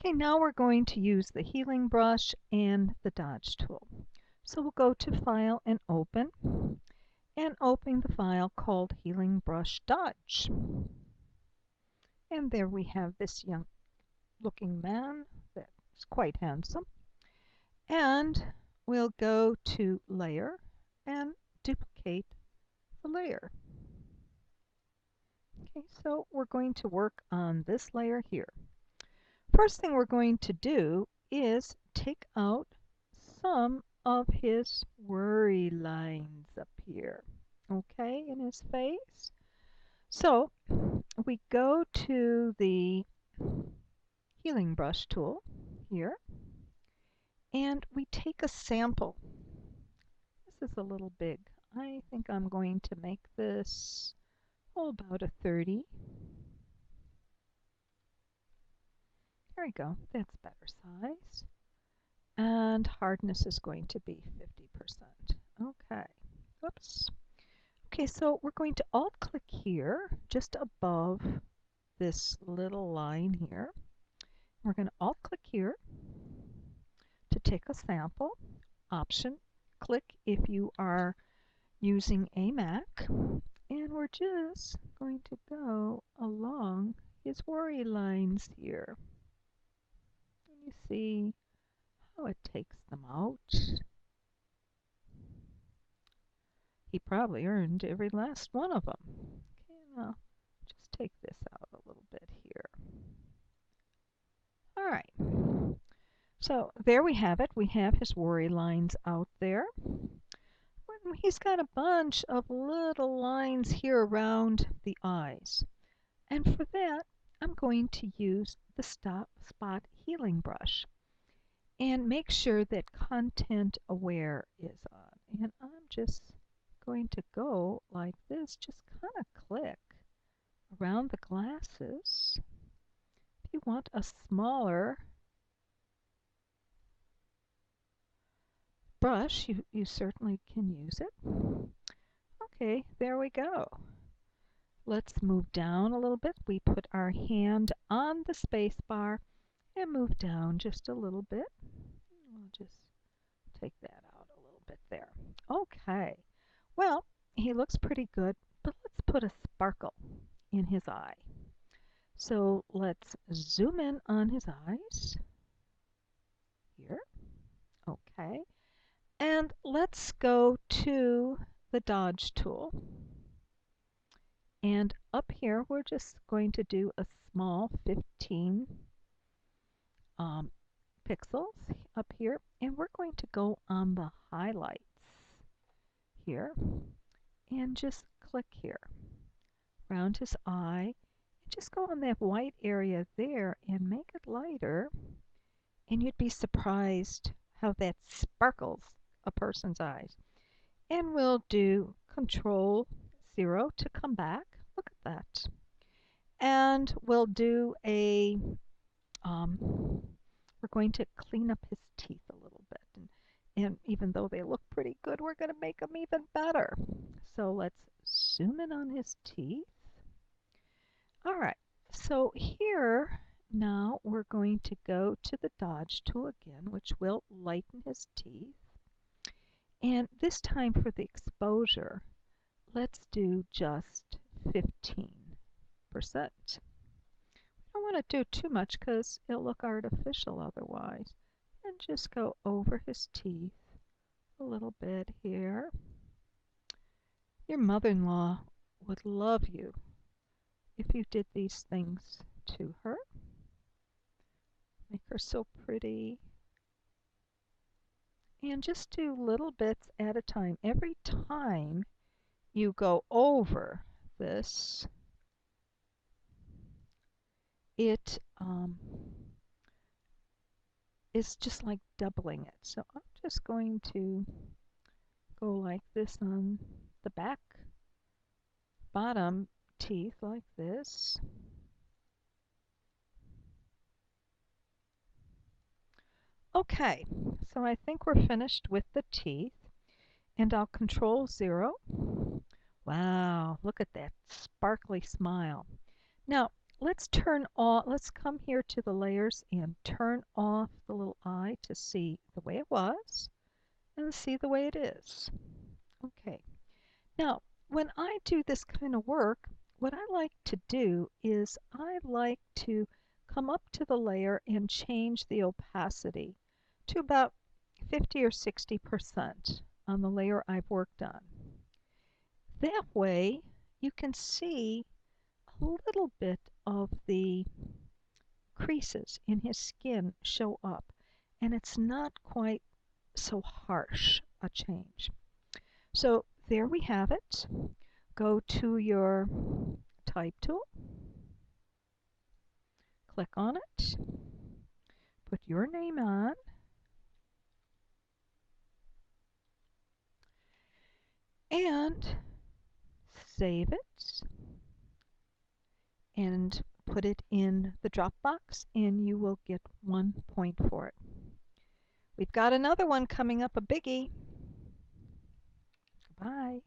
Okay, now we're going to use the healing brush and the dodge tool. So we'll go to File and Open the file called Healing Brush Dodge. And there we have this young looking man that's quite handsome. And we'll go to Layer and duplicate the layer. Okay, so we're going to work on this layer here. First thing we're going to do is take out some of his worry lines up here, okay, in his face. So we go to the healing brush tool here, and we take a sample. This is a little big. I think I'm going to make this about a 30. There we go. That's better size. And hardness is going to be 50%. Okay. Whoops. Okay, so we're going to alt-click here, just above this little line here. We're going to alt-click here to take a sample. Option-click if you are using a Mac. And we're just going to go along his worry lines here. And you see how it takes them out. He probably earned every last one of them. Okay, now just take this out a little bit here. All right. So there we have it. We have his worry lines out there. He's got a bunch of little lines here around the eyes. And for that, I'm going to use the Spot Healing Brush. And make sure that Content Aware is on. And I'm just going to go like this, just kind of click around the glasses. If you want a smaller brush, you certainly can use it. Okay, there we go. Let's move down a little bit. We put our hand on the space bar and move down just a little bit. We'll just take that out a little bit there. Okay, well, he looks pretty good, but let's put a sparkle in his eye. So let's zoom in on his eyes here. Okay, and let's go to the dodge tool. And up here, we're just going to do a small 15 pixels up here, and we're going to go on the highlights here and just click here around his eye. Just go on that white area there and make it lighter, and you'd be surprised how that sparkles a person's eyes. And we'll do Control 0 to come back. Look at that. And we'll do a, we're going to clean up his teeth a little bit. And even though they look pretty good, we're going to make them even better. So let's zoom in on his teeth. All right, so here now we're going to go to the dodge tool again, which will lighten his teeth. And this time for the exposure, let's do just 15%. We don't want to do too much because it'll look artificial otherwise. And just go over his teeth a little bit here. Your mother-in-law would love you if you did these things to her. Make her so pretty. And just do little bits at a time. Every time you go over this, it is just like doubling it. So I'm just going to go like this on the back bottom teeth like this. Okay, so I think we're finished with the teeth, and I'll Control 0. Wow, look at that sparkly smile. Now, let's turn off, let's come here to the layers and turn off the little eye to see the way it was and see the way it is. Okay, now when I do this kind of work, what I like to do is I like to come up to the layer and change the opacity to about 50 or 60% on the layer I've worked on. That way you can see a little bit of the creases in his skin show up, and it's not quite so harsh a change. So there we have it. Go to your type tool, click on it, put your name on, and save it, and put it in the Dropbox, and you will get 1 point for it. We've got another one coming up, a biggie. Bye.